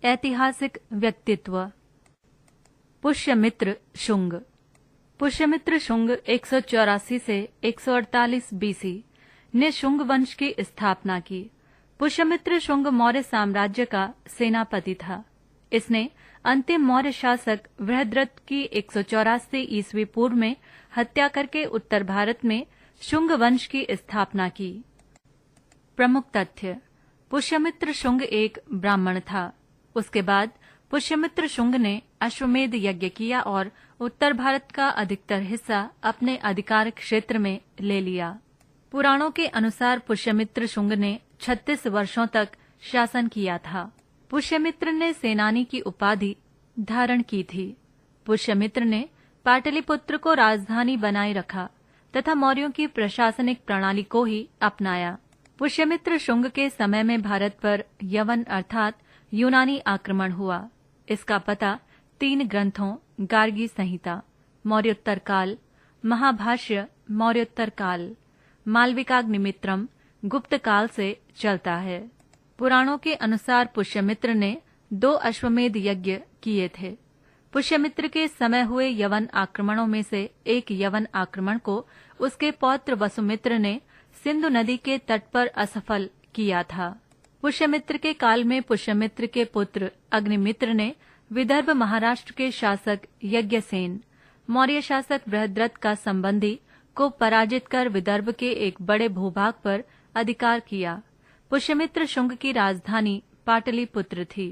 ऐतिहासिक व्यक्तित्व। पुष्यमित्र शुंग। पुष्यमित्र शुंग 184 से 148 बीसी ने शुंग वंश की स्थापना की। पुष्यमित्र शुंग मौर्य साम्राज्य का सेनापति था। इसने अंतिम मौर्य शासक बृहद्रथ की 184 ईस्वी पूर्व में हत्या करके उत्तर भारत में शुंग वंश की स्थापना की। प्रमुख तथ्य: पुष्यमित्र शुंग एक ब्राह्मण था। उसके बाद पुष्यमित्र शुंग ने अश्वमेध यज्ञ किया और उत्तर भारत का अधिकतर हिस्सा अपने अधिकार क्षेत्र में ले लिया। पुराणों के अनुसार पुष्यमित्र शुंग ने 36 वर्षों तक शासन किया था। पुष्यमित्र ने सेनानी की उपाधि धारण की थी। पुष्यमित्र ने पाटलिपुत्र को राजधानी बनाए रखा तथा मौर्यों की प्रशासनिक प्रणाली को ही अपनाया। पुष्यमित्र शुंग के समय में भारत पर यवन अर्थात यूनानी आक्रमण हुआ। इसका पता 3 ग्रंथों गार्गी संहिता, मौर्योत्तर काल, महाभाष्य मौर्योत्तर काल, मालविकाग्निमित्रम गुप्त काल से चलता है। पुराणों के अनुसार पुष्यमित्र ने 2 अश्वमेध यज्ञ किए थे। पुष्यमित्र के समय हुए यवन आक्रमणों में से एक यवन आक्रमण को उसके पौत्र वसुमित्र ने सिंधु नदी के तट पर असफल किया था। पुष्यमित्र के काल में पुष्यमित्र के पुत्र अग्निमित्र ने विदर्भ महाराष्ट्र के शासक यज्ञसेन, मौर्य शासक बृहद्रथ का संबंधी, को पराजित कर विदर्भ के एक बड़े भूभाग पर अधिकार किया। पुष्यमित्र शुंग की राजधानी पाटलिपुत्र थी।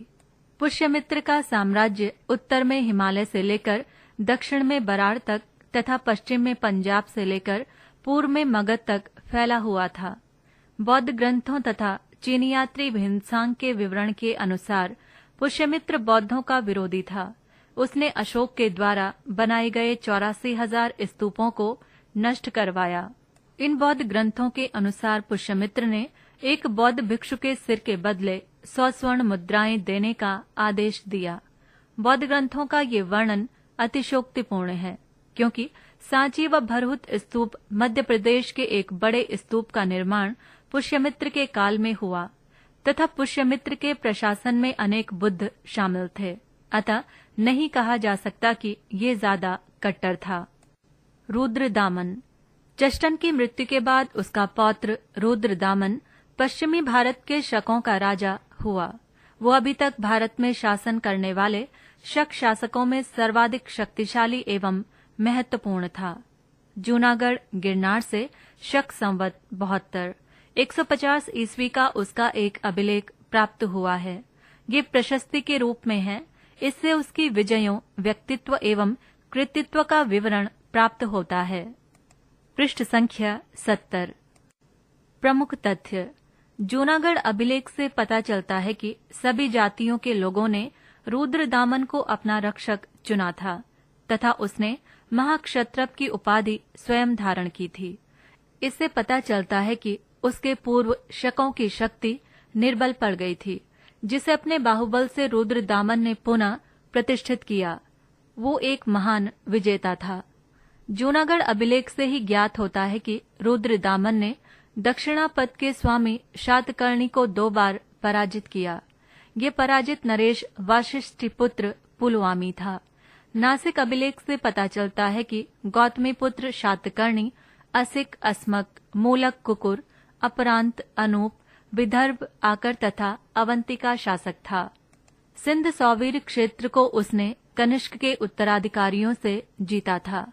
पुष्यमित्र का साम्राज्य उत्तर में हिमालय से लेकर दक्षिण में बराड़ तक तथा पश्चिम में पंजाब से लेकर पूर्व में मगध तक फैला हुआ था। बौद्ध ग्रंथों तथा चीनी यात्री भिनसांग के विवरण के अनुसार पुष्यमित्र बौद्धों का विरोधी था। उसने अशोक के द्वारा बनाए गए 84,000 स्तूपों को नष्ट करवाया। इन बौद्ध ग्रंथों के अनुसार पुष्यमित्र ने एक बौद्ध भिक्षु के सिर के बदले 100 स्वर्ण मुद्राएं देने का आदेश दिया। बौद्ध ग्रंथों का ये वर्णन अतिशोक्तिपूर्ण है, क्योंकि सांची व भरहुत स्तूप मध्य प्रदेश के एक बड़े स्तूप का निर्माण पुष्यमित्र के काल में हुआ तथा पुष्यमित्र के प्रशासन में अनेक बुद्ध शामिल थे। अतः नहीं कहा जा सकता कि ये ज्यादा कट्टर था। रुद्रदामन। चष्टन की मृत्यु के बाद उसका पौत्र रुद्रदामन पश्चिमी भारत के शकों का राजा हुआ। वो अभी तक भारत में शासन करने वाले शक शासकों में सर्वाधिक शक्तिशाली एवं महत्वपूर्ण था। जूनागढ़ गिरनार से शक संवत 72 150 ईस्वी का उसका एक अभिलेख प्राप्त हुआ है। ये प्रशस्ति के रूप में है। इससे उसकी विजयों, व्यक्तित्व एवं कृतित्व का विवरण प्राप्त होता है। पृष्ठ संख्या 70। प्रमुख तथ्य: जूनागढ़ अभिलेख से पता चलता है कि सभी जातियों के लोगों ने रुद्रदामन को अपना रक्षक चुना था तथा उसने महाक्षत्रप की उपाधि स्वयं धारण की थी। इससे पता चलता है कि उसके पूर्व शकों की शक्ति निर्बल पड़ गई थी, जिसे अपने बाहुबल से रुद्रदामन ने पुनः प्रतिष्ठित किया। वो एक महान विजेता था। जूनागढ़ अभिलेख से ही ज्ञात होता है कि रुद्रदामन ने दक्षिणापथ के स्वामी शातकर्णी को 2 बार पराजित किया। ये पराजित नरेश वाशिष्ठिपुत्र पुलवामी था। नासिक अभिलेख से पता चलता है कि गौतमीपुत्र शातकर्णी असिक, अस्मक, मूलक, कुकुर, अपरांत, अनूप, विदर्भ, आकर तथा अवंती का शासक था। सिंध सौवीर क्षेत्र को उसने कनिष्क के उत्तराधिकारियों से जीता था।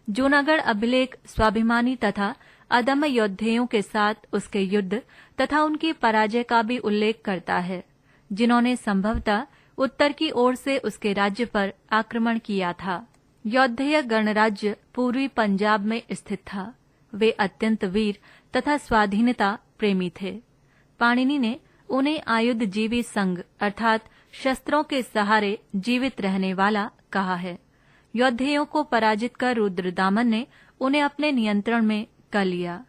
जूनागढ़ अभिलेख स्वाभिमानी तथा अदम्य योद्धेयों के साथ उसके युद्ध तथा उनकी पराजय का भी उल्लेख करता है, जिन्होंने संभवतः उत्तर की ओर से उसके राज्य पर आक्रमण किया था। योद्धेय गणराज्य पूर्वी पंजाब में स्थित था। वे अत्यंत वीर तथा स्वाधीनता प्रेमी थे। पाणिनि ने उन्हें आयुधजीवी संघ अर्थात शस्त्रों के सहारे जीवित रहने वाला कहा है। योद्धेयों को पराजित कर रुद्रदामन ने उन्हें अपने नियंत्रण में कर लिया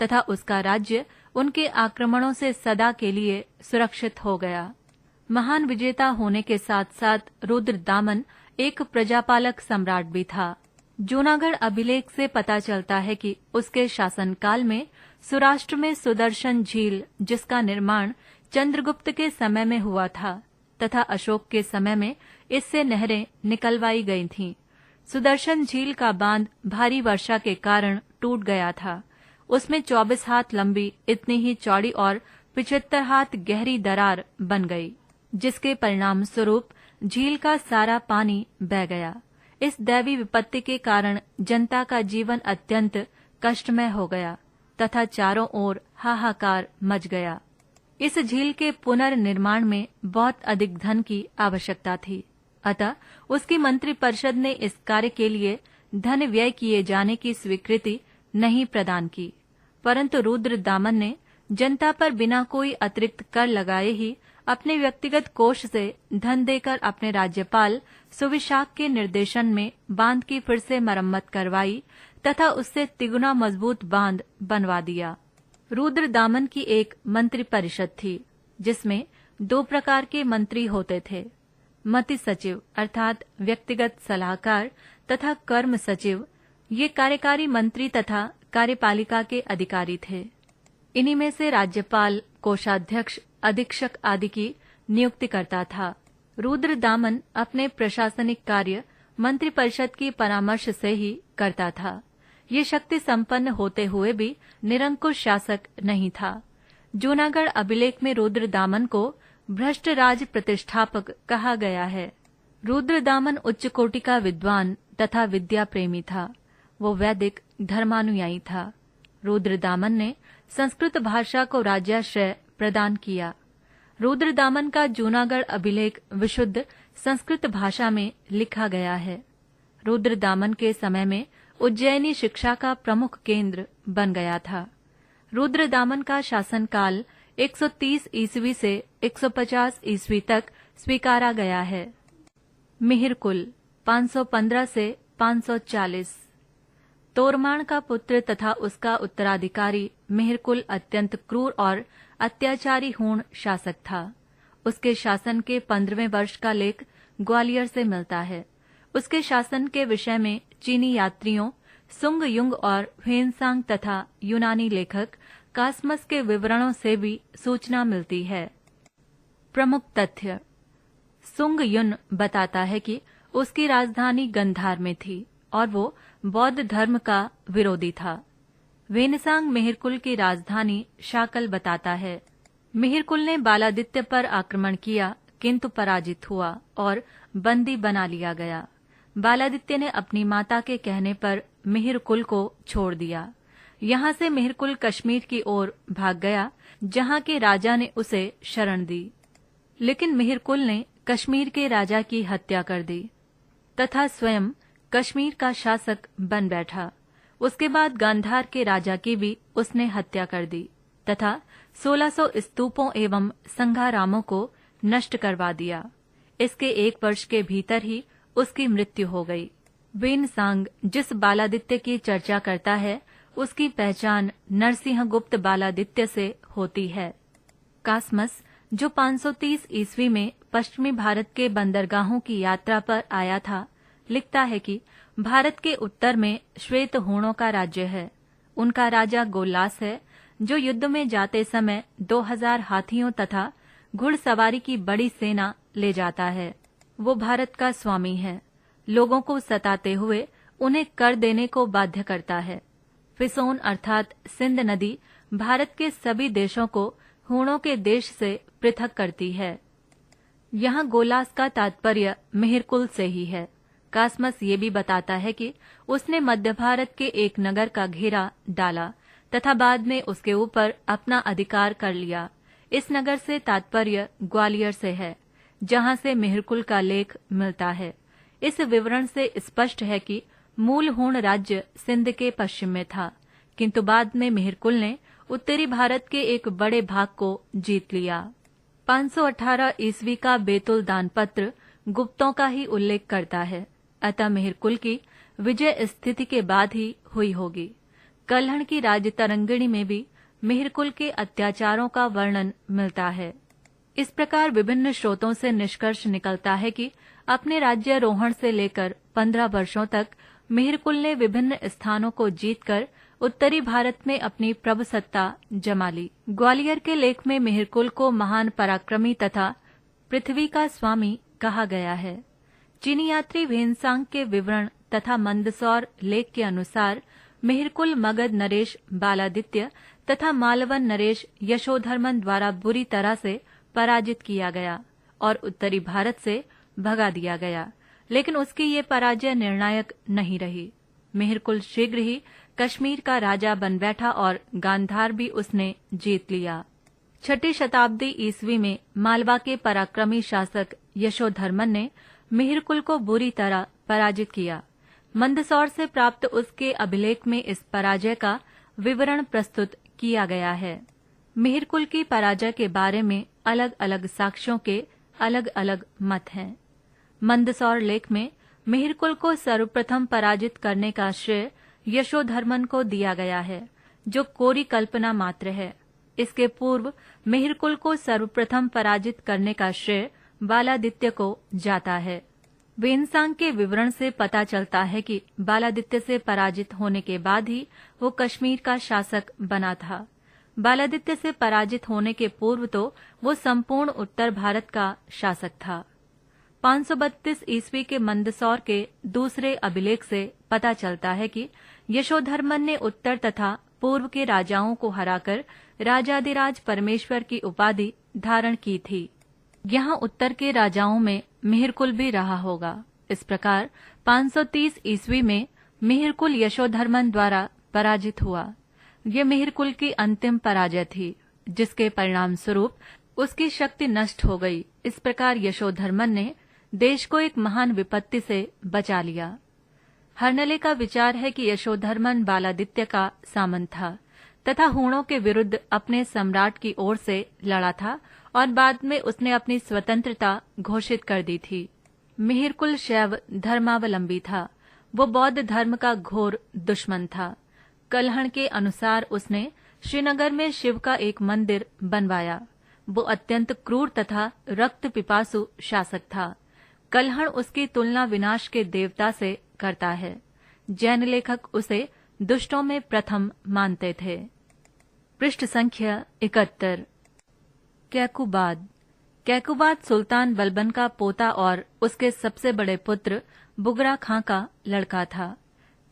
तथा उसका राज्य उनके आक्रमणों से सदा के लिए सुरक्षित हो गया। महान विजेता होने के साथ साथ रुद्रदामन एक प्रजापालक सम्राट भी था। जूनागढ़ अभिलेख से पता चलता है कि उसके शासनकाल में सौराष्ट्र में सुदर्शन झील, जिसका निर्माण चंद्रगुप्त के समय में हुआ था, तथा अशोक के समय में इससे नहरें निकलवाई गई थीं। सुदर्शन झील का बांध भारी वर्षा के कारण टूट गया था। उसमें 24 हाथ लंबी इतनी ही चौड़ी और 75 हाथ गहरी दरार बन गई, जिसके परिणाम स्वरूप झील का सारा पानी बह गया। इस दैवी विपत्ति के कारण जनता का जीवन अत्यंत कष्टमय हो गया तथा चारों ओर हाहाकार मच गया। इस झील के पुनर्निर्माण में बहुत अधिक धन की आवश्यकता थी, अतः उसकी मंत्रिपरिषद ने इस कार्य के लिए धन व्यय किए जाने की स्वीकृति नहीं प्रदान की, परंतु रुद्रदामन ने जनता पर बिना कोई अतिरिक्त कर लगाए ही अपने व्यक्तिगत कोष से धन देकर अपने राज्यपाल सुविशाख के निर्देशन में बांध की फिर से मरम्मत करवाई तथा उससे तिगुना मजबूत बांध बनवा दिया। रुद्रदामन की एक मंत्रिपरिषद थी, जिसमें 2 प्रकार के मंत्री होते थे, मति सचिव अर्थात व्यक्तिगत सलाहकार तथा कर्म सचिव। ये कार्यकारी मंत्री तथा कार्यपालिका के अधिकारी थे। इन्हीं में से राज्यपाल कोषाध्यक्ष, अधीक्षक आदि की नियुक्ति करता था। रुद्रदामन अपने प्रशासनिक कार्य मंत्रिपरिषद की परामर्श से ही करता था। ये शक्ति संपन्न होते हुए भी निरंकुश शासक नहीं था। जूनागढ़ अभिलेख में रुद्रदामन को भ्रष्ट राज प्रतिष्ठापक कहा गया है। रुद्रदामन उच्च कोटि का विद्वान तथा विद्या प्रेमी था। वो वैदिक धर्मानुयायी था। रुद्रदामन ने संस्कृत भाषा को राज्याश्रय प्रदान किया। रुद्रदामन का जूनागढ़ अभिलेख विशुद्ध संस्कृत भाषा में लिखा गया है। रुद्रदामन के समय में उज्जैनी शिक्षा का प्रमुख केंद्र बन गया था। रुद्रदामन का शासनकाल 130 ईस्वी से 150 ईस्वी तक स्वीकारा गया है। मिहिरकुल 515 से 540। तोरमाण का पुत्र तथा उसका उत्तराधिकारी मिहिरकुल अत्यंत क्रूर और अत्याचारी हूण शासक था। उसके शासन के 15वें वर्ष का लेख ग्वालियर से मिलता है। उसके शासन के विषय में चीनी यात्रियों सुंग युंग और ह्वेनसांग तथा यूनानी लेखक कासमस के विवरणों से भी सूचना मिलती है। प्रमुख तथ्य: सुंग युन बताता है कि उसकी राजधानी गंधार में थी और वो बौद्ध धर्म का विरोधी था। वेनसांग मिहिरकुल की राजधानी शाकल बताता है। मिहिरकुल ने बालादित्य पर आक्रमण किया, किंतु पराजित हुआ और बंदी बना लिया गया। बालादित्य ने अपनी माता के कहने पर मिहिरकुल को छोड़ दिया। यहाँ से मिहिरकुल कश्मीर की ओर भाग गया, जहाँ के राजा ने उसे शरण दी। लेकिन मिहिरकुल ने कश्मीर के राजा की हत्या कर दी तथा स्वयं कश्मीर का शासक बन बैठा। उसके बाद गांधार के राजा की भी उसने हत्या कर दी तथा 1600 स्तूपों एवं संघारामों को नष्ट करवा दिया। इसके 1 वर्ष के भीतर ही उसकी मृत्यु हो गई। वेनसांग जिस बालादित्य की चर्चा करता है, उसकी पहचान नरसिंहगुप्त बालादित्य से होती है। कासमस जो 530 ईस्वी में पश्चिमी भारत के बंदरगाहों की यात्रा पर आया था, लिखता है कि भारत के उत्तर में श्वेत हूणों का राज्य है। उनका राजा गोल्लास है, जो युद्ध में जाते समय 2000 हाथियों तथा घुड़सवारी की बड़ी सेना ले जाता है। वो भारत का स्वामी है। लोगों को सताते हुए उन्हें कर देने को बाध्य करता है। फिसोन अर्थात सिंध नदी भारत के सभी देशों को हूणों के देश से पृथक करती है। यहाँ गोलास का तात्पर्य मिहिरकुल से ही है। कासमस ये भी बताता है कि उसने मध्य भारत के एक नगर का घेरा डाला तथा बाद में उसके ऊपर अपना अधिकार कर लिया। इस नगर से तात्पर्य ग्वालियर से है, जहाँ से मिहिरकुल का लेख मिलता है। इस विवरण से स्पष्ट है कि मूल हूण राज्य सिंध के पश्चिम में था, किंतु बाद में मिहिरकुल ने उत्तरी भारत के एक बड़े भाग को जीत लिया। 518 ईस्वी का बेतुल दानपत्र गुप्तों का ही उल्लेख करता है, अतः मिहिरकुल की विजय स्थिति के बाद ही हुई होगी। कल्हण की राजतरंगिणी में भी मिहिरकुल के अत्याचारों का वर्णन मिलता है। इस प्रकार विभिन्न स्रोतों से निष्कर्ष निकलता है कि अपने राज्यारोहण से लेकर 15 वर्षों तक मिहिरकुल ने विभिन्न स्थानों को जीतकर उत्तरी भारत में अपनी प्रभुसत्ता जमा ली। ग्वालियर के लेख में मिहिरकुल को महान पराक्रमी तथा पृथ्वी का स्वामी कहा गया है। चीनी यात्री वेनसांग के विवरण तथा मंदसौर लेख के अनुसार मिहिरकुल मगध नरेश बालादित्य तथा मालवन नरेश यशोधर्मन द्वारा बुरी तरह से पराजित किया गया और उत्तरी भारत से भगा दिया गया, लेकिन उसकी ये पराजय निर्णायक नहीं रही। मिहिरकुल शीघ्र ही कश्मीर का राजा बन बैठा और गांधार भी उसने जीत लिया। 6ठी शताब्दी ईस्वी में मालवा के पराक्रमी शासक यशोधर्मन ने मिहिरकुल को बुरी तरह पराजित किया। मंदसौर से प्राप्त उसके अभिलेख में इस पराजय का विवरण प्रस्तुत किया गया है। मिहिरकुल की पराजय के बारे में अलग अलग साक्ष्यों के अलग अलग मत हैं। मंदसौर लेख में मिहिरकुल को सर्वप्रथम पराजित करने का श्रेय यशोधर्मन को दिया गया है, जो कोरी कल्पना मात्र है। इसके पूर्व मिहिरकुल को सर्वप्रथम पराजित करने का श्रेय बालादित्य को जाता है। वेनसांग के विवरण से पता चलता है कि बालादित्य से पराजित होने के बाद ही वो कश्मीर का शासक बना था। बालादित्य से पराजित होने के पूर्व तो वो संपूर्ण उत्तर भारत का शासक था। 532 ईस्वी के मंदसौर के दूसरे अभिलेख से पता चलता है कि यशोधर्मन ने उत्तर तथा पूर्व के राजाओं को हराकर राजाधिराज परमेश्वर की उपाधि धारण की थी। यहाँ उत्तर के राजाओं में मिहिरकुल भी रहा होगा। इस प्रकार 530 ईस्वी में मिहिरकुल यशोधर्मन द्वारा पराजित हुआ। ये मिहिरकुल की अंतिम पराजय थी, जिसके परिणाम स्वरूप उसकी शक्ति नष्ट हो गई। इस प्रकार यशोधर्मन ने देश को एक महान विपत्ति से बचा लिया। हर्नले का विचार है कि यशोधर्मन बालादित्य का सामंत था तथा हूणों के विरुद्ध अपने सम्राट की ओर से लड़ा था और बाद में उसने अपनी स्वतंत्रता घोषित कर दी थी। मिहिरकुल शैव धर्मावलंबी था। वो बौद्ध धर्म का घोर दुश्मन था। कल्हण के अनुसार उसने श्रीनगर में शिव का एक मंदिर बनवाया। वो अत्यंत क्रूर तथा रक्त पिपासु शासक था। कल्हण उसकी तुलना विनाश के देवता से करता है। जैन लेखक उसे दुष्टों में प्रथम मानते थे। पृष्ठ संख्या 71। कैकुबाद। कैकुबाद सुल्तान बलबन का पोता और उसके सबसे बड़े पुत्र बुगरा खां का लड़का था।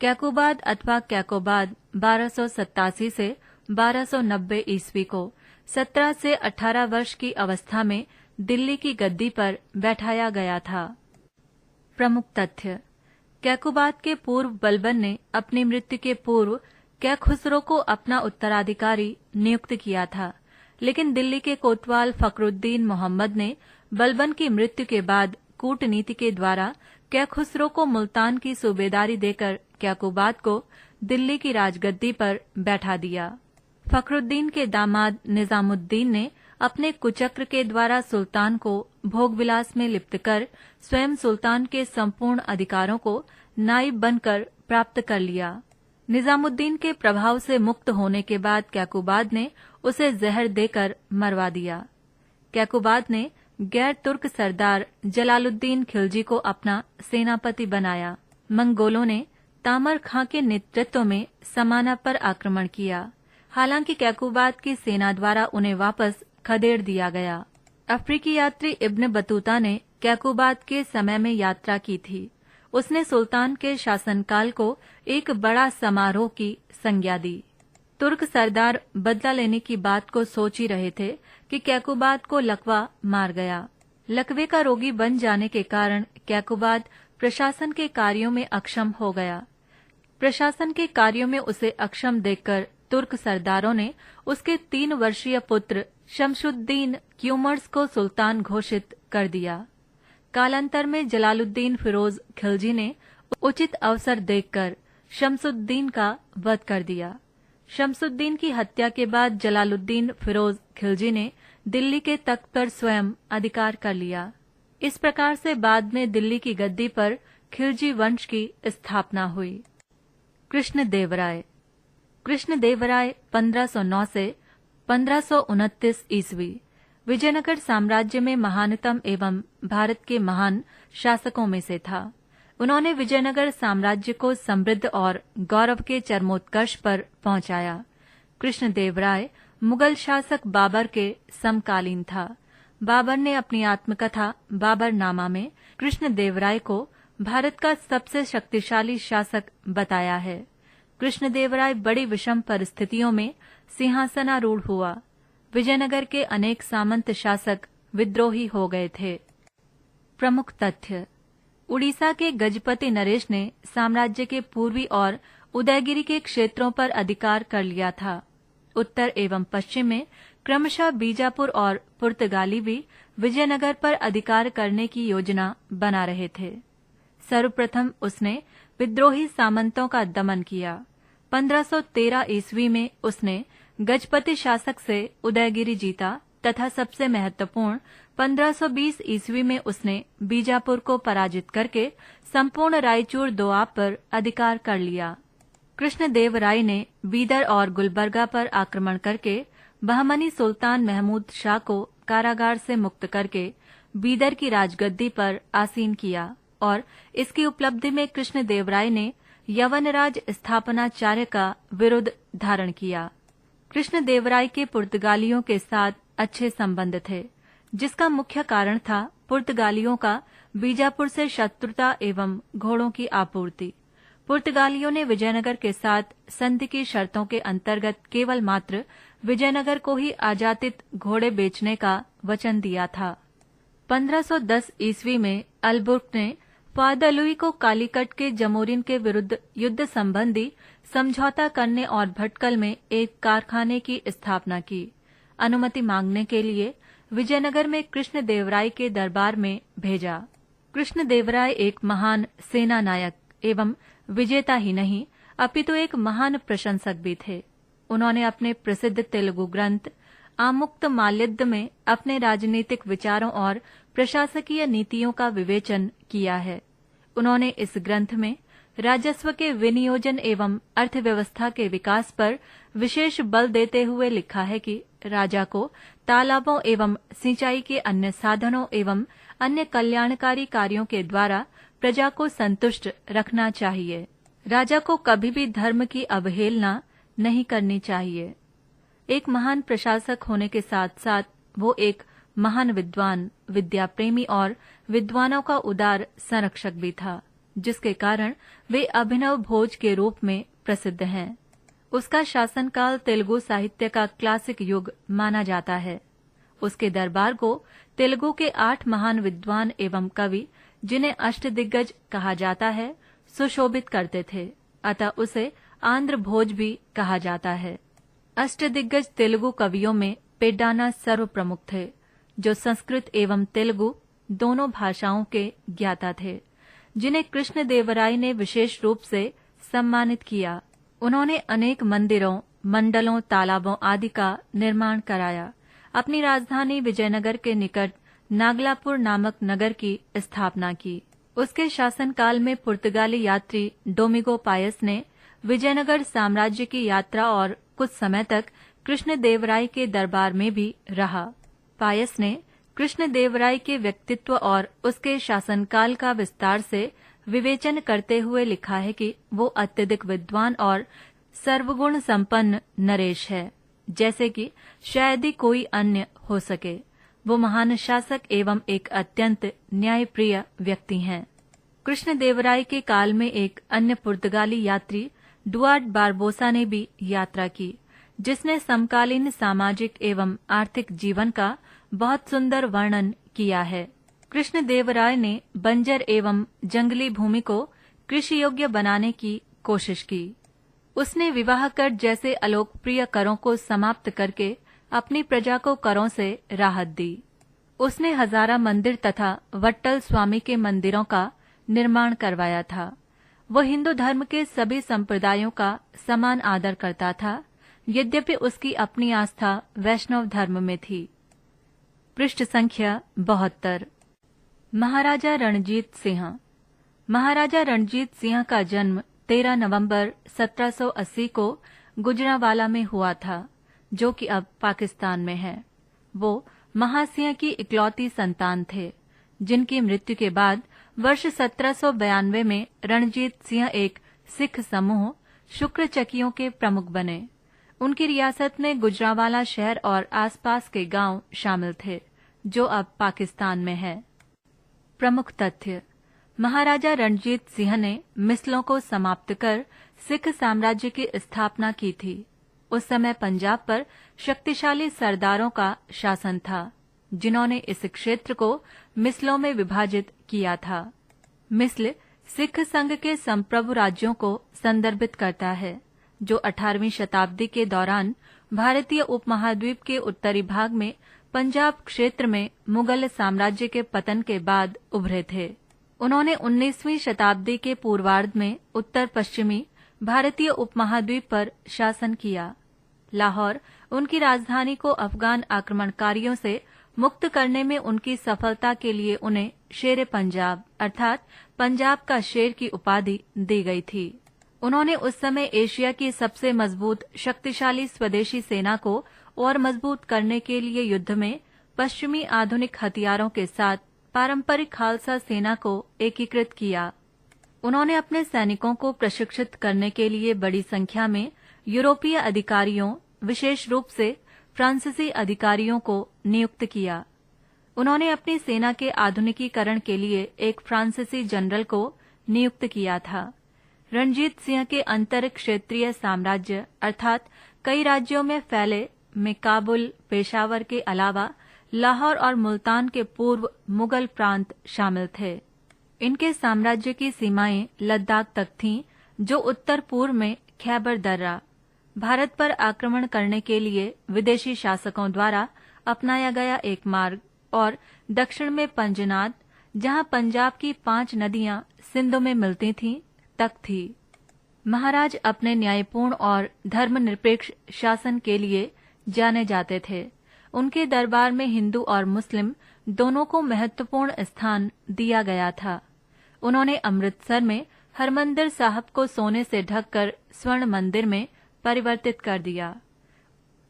कैकुबाद अथवा कैकोबाद 1287 से 1290 ईस्वी को 17 से 18 वर्ष की अवस्था में दिल्ली की गद्दी पर बैठाया गया था। प्रमुख तथ्य: कैकुबाद के पूर्व बलबन ने अपनी मृत्यु के पूर्व कैखुसरो को अपना उत्तराधिकारी नियुक्त किया था, लेकिन दिल्ली के कोतवाल फखरुद्दीन मोहम्मद ने बलबन की मृत्यु के बाद कूटनीति के द्वारा कैखुसरो को मुल्तान की सूबेदारी देकर कैकुबाद को दिल्ली की राजगद्दी पर बैठा दिया। फखरुद्दीन के दामाद निजामुद्दीन ने अपने कुचक्र के द्वारा सुल्तान को भोगविलास में लिप्त कर स्वयं सुल्तान के संपूर्ण अधिकारों को नाइब बनकर प्राप्त कर लिया। निजामुद्दीन के प्रभाव से मुक्त होने के बाद कैकुबाद ने उसे जहर देकर मरवा दिया। कैकुबाद ने गैर तुर्क सरदार जलालुद्दीन खिलजी को अपना सेनापति बनाया। मंगोलों ने तामर खां के नेतृत्व में समाना पर आक्रमण किया। हालांकि कैकुबाद की सेना द्वारा उन्हें वापस खदेड़ दिया गया। अफ्रीकी यात्री इब्न बतूता ने कैकुबाद के समय में यात्रा की थी। उसने सुल्तान के शासनकाल को एक बड़ा समारोह की संज्ञा दी। तुर्क सरदार बदला लेने की बात को सोच ही रहे थे कि कैकुबाद को लकवा मार गया। लकवे का रोगी बन जाने के कारण कैकुबाद प्रशासन के कार्यों में अक्षम हो गया। प्रशासन के कार्यों में उसे अक्षम देखकर तुर्क सरदारों ने उसके 3 वर्षीय पुत्र शमशुद्दीन क्यूमर्स को सुल्तान घोषित कर दिया। कालांतर में जलालुद्दीन फिरोज खिलजी ने उचित अवसर देखकर शमसुद्दीन का वध कर दिया। शमसुद्दीन की हत्या के बाद जलालुद्दीन फिरोज खिलजी ने दिल्ली के तख्त पर स्वयं अधिकार कर लिया। इस प्रकार से बाद में दिल्ली की गद्दी पर खिलजी वंश की स्थापना हुई। कृष्णदेवराय। कृष्णदेवराय 1509 से 1529 ईस्वी विजयनगर साम्राज्य में महानतम एवं भारत के महान शासकों में से था। उन्होंने विजयनगर साम्राज्य को समृद्ध और गौरव के चरमोत्कर्ष पर पहुंचाया। कृष्णदेवराय मुगल शासक बाबर के समकालीन था। बाबर ने अपनी आत्मकथा बाबरनामा में कृष्णदेवराय को भारत का सबसे शक्तिशाली शासक बताया है। कृष्णदेवराय बड़ी विषम परिस्थितियों में सिंहासनारूढ़ हुआ। विजयनगर के अनेक सामंत शासक विद्रोही हो गए थे। प्रमुख तथ्य: उड़ीसा के गजपति नरेश ने साम्राज्य के पूर्वी और उदयगिरी के क्षेत्रों पर अधिकार कर लिया था। उत्तर एवं पश्चिम में क्रमशः बीजापुर और पुर्तगाली भी विजयनगर पर अधिकार करने की योजना बना रहे थे। सर्वप्रथम उसने विद्रोही सामंतों का दमन किया। 1513 ईस्वी में उसने गजपति शासक से उदयगिरी जीता तथा सबसे महत्वपूर्ण 1520 ईस्वी में उसने बीजापुर को पराजित करके संपूर्ण रायचूर दोआब पर अधिकार कर लिया। कृष्णदेवराय ने बीदर और गुलबर्गा पर आक्रमण करके बहमनी सुल्तान महमूद शाह को कारागार से मुक्त करके बीदर की राजगद्दी पर आसीन किया और इसकी उपलब्धि में कृष्णदेवराय ने यवनराज स्थापनाचार्य का विरुद्ध धारण किया। कृष्णदेवराय के पुर्तगालियों के साथ अच्छे संबंध थे, जिसका मुख्य कारण था पुर्तगालियों का बीजापुर से शत्रुता एवं घोड़ों की आपूर्ति। पुर्तगालियों ने विजयनगर के साथ संधि की शर्तों के अंतर्गत केवल मात्र विजयनगर को ही आजातित घोड़े बेचने का वचन दिया था। 1510 ईस्वी में अलबुर्क ने फ़ादलुई को कालीकट के जमोरिन के विरुद्ध युद्ध संबंधी समझौता करने और भटकल में एक कारखाने की स्थापना की। अनुमति मांगने के लिए विजयनगर में कृष्णदेवराय के दरबार में भेजा। कृष्णदेवराय एक महान सेना नायक एवं विजेता ही नहीं अपितु एक महान प्रशंसक भी थे। उन्होंने अपने प्रसिद्ध तेलुगु ग्रंथ आमुक्त माल्यद में अपने राजनीतिक विचारों और प्रशासकीय नीतियों का विवेचन किया है। उन्होंने इस ग्रंथ में राजस्व के विनियोजन एवं अर्थव्यवस्था के विकास पर विशेष बल देते हुए लिखा है कि राजा को तालाबों एवं सिंचाई के अन्य साधनों एवं अन्य कल्याणकारी कार्यों के द्वारा प्रजा को संतुष्ट रखना चाहिए। राजा को कभी भी धर्म की अवहेलना नहीं करनी चाहिए। एक महान प्रशासक होने के साथ साथ वो एक महान विद्वान, विद्या प्रेमी और विद्वानों का उदार संरक्षक भी था, जिसके कारण वे अभिनव भोज के रूप में प्रसिद्ध हैं। उसका शासनकाल तेलुगु साहित्य का क्लासिक युग माना जाता है। उसके दरबार को तेलुगु के 8 महान विद्वान एवं कवि, जिन्हें अष्टदिग्गज कहा जाता है, सुशोभित करते थे। अतः उसे आंध्र भोज भी कहा जाता है। अष्टदिग्गज तेलुगु कवियों में पेड्डाना सर्वप्रमुख थे, जो संस्कृत एवं तेलुगु दोनों भाषाओं के ज्ञाता थे, जिन्हें कृष्णदेवराय ने विशेष रूप से सम्मानित किया। उन्होंने अनेक मंदिरों, मंडलों, तालाबों आदि का निर्माण कराया। अपनी राजधानी विजयनगर के निकट नागलापुर नामक नगर की स्थापना की। उसके शासनकाल में पुर्तगाली यात्री डोमिगो पायस ने विजयनगर साम्राज्य की यात्रा और कुछ समय तक कृष्णदेवराय के दरबार में भी रहा। पायस ने कृष्णदेवराय के व्यक्तित्व और उसके शासनकाल का विस्तार से विवेचन करते हुए लिखा है कि वो अत्यधिक विद्वान और सर्वगुण संपन्न नरेश है, जैसे कि शायद ही कोई अन्य हो सके। वो महान शासक एवं एक अत्यंत न्यायप्रिय व्यक्ति हैं। कृष्णदेवराय के काल में एक अन्य पुर्तगाली यात्री डुआर्ट बारबोसा ने भी यात्रा की, जिसने समकालीन सामाजिक एवं आर्थिक जीवन का बहुत सुंदर वर्णन किया है। कृष्णदेवराय ने बंजर एवं जंगली भूमि को कृषि योग्य बनाने की कोशिश की। उसने विवाह कर जैसे अलोकप्रिय करों को समाप्त करके अपनी प्रजा को करों से राहत दी। उसने हजारा मंदिर तथा वट्टल स्वामी के मंदिरों का निर्माण करवाया था। वह हिंदू धर्म के सभी संप्रदायों का समान आदर करता था, यद्यपि उसकी अपनी आस्था वैष्णव धर्म में थी। पृष्ठ संख्या 72। महाराजा रणजीत सिंह। महाराजा रणजीत सिंह का जन्म 13 नवंबर 1780 को गुजरांवाला में हुआ था, जो कि अब पाकिस्तान में है। वो महासिंह की इकलौती संतान थे, जिनकी मृत्यु के बाद वर्ष 1792 में रणजीत सिंह एक सिख समूह शुक्रचकियों के प्रमुख बने। उनकी रियासत में गुजरांवाला शहर और आसपास के गांव शामिल थे, जो अब पाकिस्तान में है। प्रमुख तथ्य: महाराजा रणजीत सिंह ने मिसलों को समाप्त कर सिख साम्राज्य की स्थापना की थी। उस समय पंजाब पर शक्तिशाली सरदारों का शासन था, जिन्होंने इस क्षेत्र को मिसलों में विभाजित किया था। मिस्ल सिख संघ के संप्रभु राज्यों को संदर्भित करता है, जो 18वीं शताब्दी के दौरान भारतीय उपमहाद्वीप के उत्तरी भाग में पंजाब क्षेत्र में मुगल साम्राज्य के पतन के बाद उभरे थे। उन्होंने 19वीं शताब्दी के पूर्वार्ध में उत्तर पश्चिमी भारतीय उपमहाद्वीप पर शासन किया। लाहौर उनकी राजधानी को अफगान आक्रमणकारियों से मुक्त करने में उनकी सफलता के लिए उन्हें शेर पंजाब अर्थात पंजाब का शेर की उपाधि दी गई थी। उन्होंने उस समय एशिया की सबसे मजबूत शक्तिशाली स्वदेशी सेना को और मजबूत करने के लिए युद्ध में पश्चिमी आधुनिक हथियारों के साथ पारंपरिक खालसा सेना को एकीकृत किया। उन्होंने अपने सैनिकों को प्रशिक्षित करने के लिए बड़ी संख्या में यूरोपीय अधिकारियों, विशेष रूप से फ्रांसीसी अधिकारियों को नियुक्त किया। उन्होंने अपनी सेना के आधुनिकीकरण के लिए एक फ्रांसीसी जनरल को नियुक्त किया था। रणजीत सिंह के अंतर क्षेत्रीय साम्राज्य अर्थात कई राज्यों में फैले में काबुल, पेशावर के अलावा लाहौर और मुल्तान के पूर्व मुगल प्रांत शामिल थे। इनके साम्राज्य की सीमाएं लद्दाख तक थीं, जो उत्तर पूर्व में खैबर दर्रा, भारत पर आक्रमण करने के लिए विदेशी शासकों द्वारा अपनाया गया एक मार्ग, और दक्षिण में पंजनाद, जहां पंजाब की 5 नदियां सिंधु में मिलती थीं, तक थी। महाराज अपने न्यायपूर्ण और धर्मनिरपेक्ष शासन के लिए जाने जाते थे। उनके दरबार में हिंदू और मुस्लिम दोनों को महत्वपूर्ण स्थान दिया गया था। उन्होंने अमृतसर में हरमंदिर साहब को सोने से ढककर स्वर्ण मंदिर में परिवर्तित कर दिया।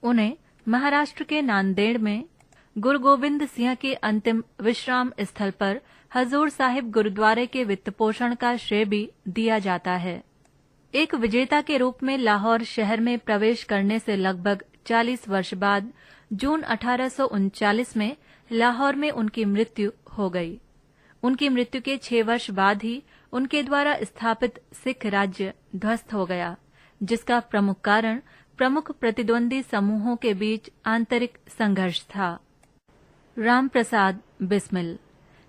उन्हें महाराष्ट्र के नांदेड़ में गुरु गोविंद सिंह के अंतिम विश्राम स्थल पर हजूर साहिब गुरुद्वारे के वित्तपोषण का श्रेय भी दिया जाता है। एक विजेता के रूप में लाहौर शहर में प्रवेश करने से लगभग 40 वर्ष बाद जून 1839 में लाहौर में उनकी मृत्यु हो गई। उनकी मृत्यु के 6 वर्ष बाद ही उनके द्वारा स्थापित सिख राज्य ध्वस्त हो गया, जिसका प्रमुख कारण प्रमुख प्रतिद्वंदी समूहों के बीच आंतरिक संघर्ष था। राम प्रसाद बिस्मिल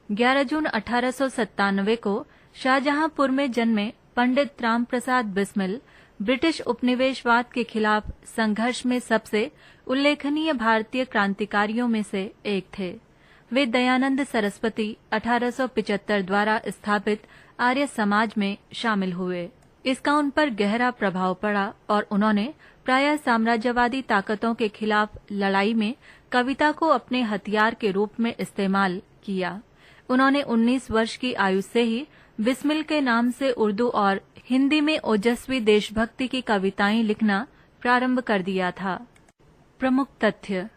11 जून 1897 को शाहजहांपुर में जन्मे पंडित राम प्रसाद बिस्मिल ब्रिटिश उपनिवेशवाद के खिलाफ संघर्ष में सबसे उल्लेखनीय भारतीय क्रांतिकारियों में से एक थे। वे दयानंद सरस्वती 1875 द्वारा स्थापित आर्य समाज में शामिल हुए। इसका उन पर गहरा प्रभाव पड़ा और उन्होंने प्रायः साम्राज्यवादी ताकतों के खिलाफ लड़ाई में कविता को अपने हथियार के रूप में इस्तेमाल किया। उन्होंने 19 वर्ष की आयु से ही बिस्मिल के नाम से उर्दू और हिंदी में ओजस्वी देशभक्ति की कविताएं लिखना प्रारंभ कर दिया था। प्रमुख तथ्य: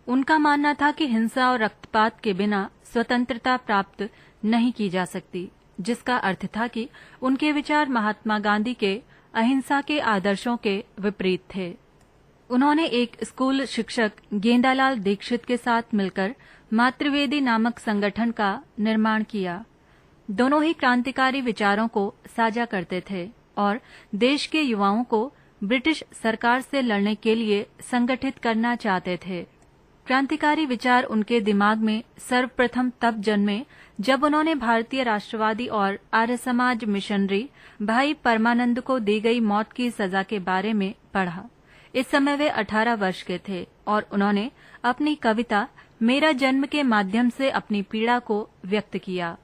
उनका मानना था कि हिंसा और रक्तपात के बिना स्वतंत्रता प्राप्त नहीं की जा सकती, जिसका अर्थ था कि उनके विचार महात्मा गांधी के अहिंसा के आदर्शों के विपरीत थे। उन्होंने एक स्कूल शिक्षक गेंदालाल दीक्षित के साथ मिलकर मातृवेदी नामक संगठन का निर्माण किया। दोनों ही क्रांतिकारी विचारों को साझा करते थे और देश के युवाओं को ब्रिटिश सरकार से लड़ने के लिए संगठित करना चाहते थे। क्रांतिकारी विचार उनके दिमाग में सर्वप्रथम तब जन्मे जब उन्होंने भारतीय राष्ट्रवादी और आर्य समाज मिशनरी भाई परमानंद को दी गई मौत की सजा के बारे में पढ़ा। इस समय वे 18 वर्ष के थे और उन्होंने अपनी कविता मेरा जन्म के माध्यम से अपनी पीड़ा को व्यक्त किया।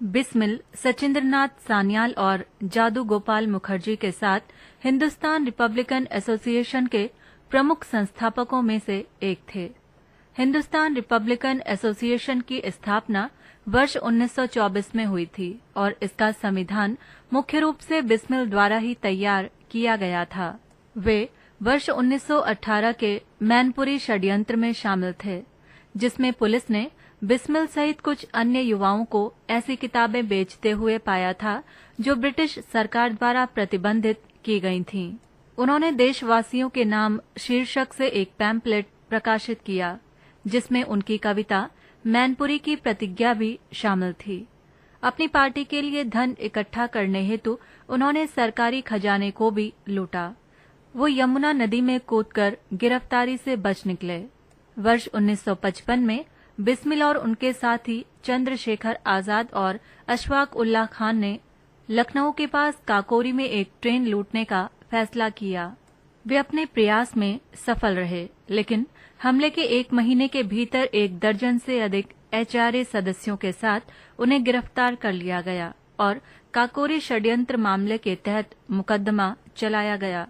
बिस्मिल सचिंद्रनाथ सान्याल और जादू गोपाल मुखर्जी के साथ हिंदुस्तान रिपब्लिकन एसोसिएशन के प्रमुख संस्थापकों में से एक थे। हिंदुस्तान रिपब्लिकन एसोसिएशन की स्थापना वर्ष 1924 में हुई थी और इसका संविधान मुख्य रूप से बिस्मिल द्वारा ही तैयार किया गया था। वे वर्ष 1918 के मैनपुरी षड्यंत्र में शामिल थे, जिसमें पुलिस ने बिस्मिल सहित कुछ अन्य युवाओं को ऐसी किताबें बेचते हुए पाया था जो ब्रिटिश सरकार द्वारा प्रतिबंधित की गई थीं। उन्होंने देशवासियों के नाम शीर्षक से एक पैम्पलेट प्रकाशित किया, जिसमें उनकी कविता मैनपुरी की प्रतिज्ञा भी शामिल थी। अपनी पार्टी के लिए धन इकट्ठा करने हेतु उन्होंने सरकारी खजाने को भी लूटा। वो यमुना नदी में कूदकर गिरफ्तारी से बच निकले। वर्ष 1955 में बिस्मिल और उनके साथी चंद्रशेखर आजाद और अशफाक उल्लाह खान ने लखनऊ के पास काकोरी में एक ट्रेन लूटने का फैसला किया। वे अपने प्रयास में सफल रहे, लेकिन हमले के 1 महीने के भीतर 1 दर्जन से अधिक HRA सदस्यों के साथ उन्हें गिरफ्तार कर लिया गया और काकोरी षड्यंत्र मामले के तहत मुकदमा चलाया गया।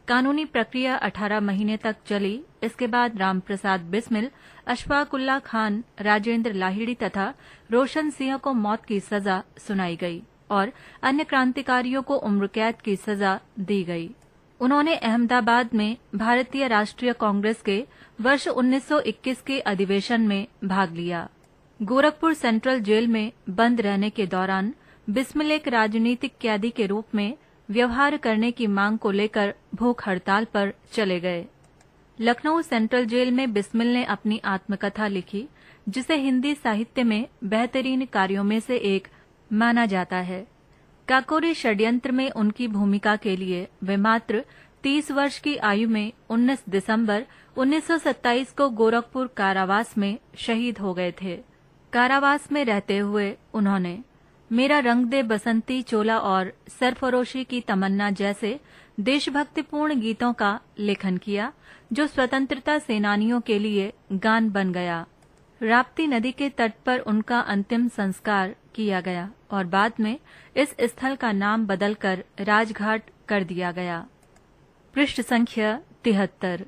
कानूनी प्रक्रिया 18 महीने तक चली। इसके बाद रामप्रसाद बिस्मिल, अशफाक उल्लाह खान, राजेंद्र लाहिड़ी तथा रोशन सिंह को मौत की सजा सुनाई गई और अन्य क्रांतिकारियों को उम्र कैद की सजा दी गई। उन्होंने अहमदाबाद में भारतीय राष्ट्रीय कांग्रेस के वर्ष 1921 के अधिवेशन में भाग लिया। गोरखपुर सेंट्रल जेल में बंद रहने के दौरान बिस्मिल एक राजनीतिक कैदी के रूप में व्यवहार करने की मांग को लेकर भूख हड़ताल पर चले गए। लखनऊ सेंट्रल जेल में बिस्मिल ने अपनी आत्मकथा लिखी, जिसे हिंदी साहित्य में बेहतरीन कार्यों में से एक माना जाता है। काकोरी षड्यंत्र में उनकी भूमिका के लिए वे मात्र 30 वर्ष की आयु में 19 दिसंबर 1927 को गोरखपुर कारावास में शहीद हो गए थे। कारावास में रहते हुए उन्होंने मेरा रंग दे बसंती चोला और सरफरोशी की तमन्ना जैसे देशभक्तिपूर्ण गीतों का लेखन किया, जो स्वतंत्रता सेनानियों के लिए गान बन गया। राप्ती नदी के तट पर उनका अंतिम संस्कार किया गया और बाद में इस स्थल का नाम बदलकर राजघाट कर दिया गया। पृष्ठ संख्या 73।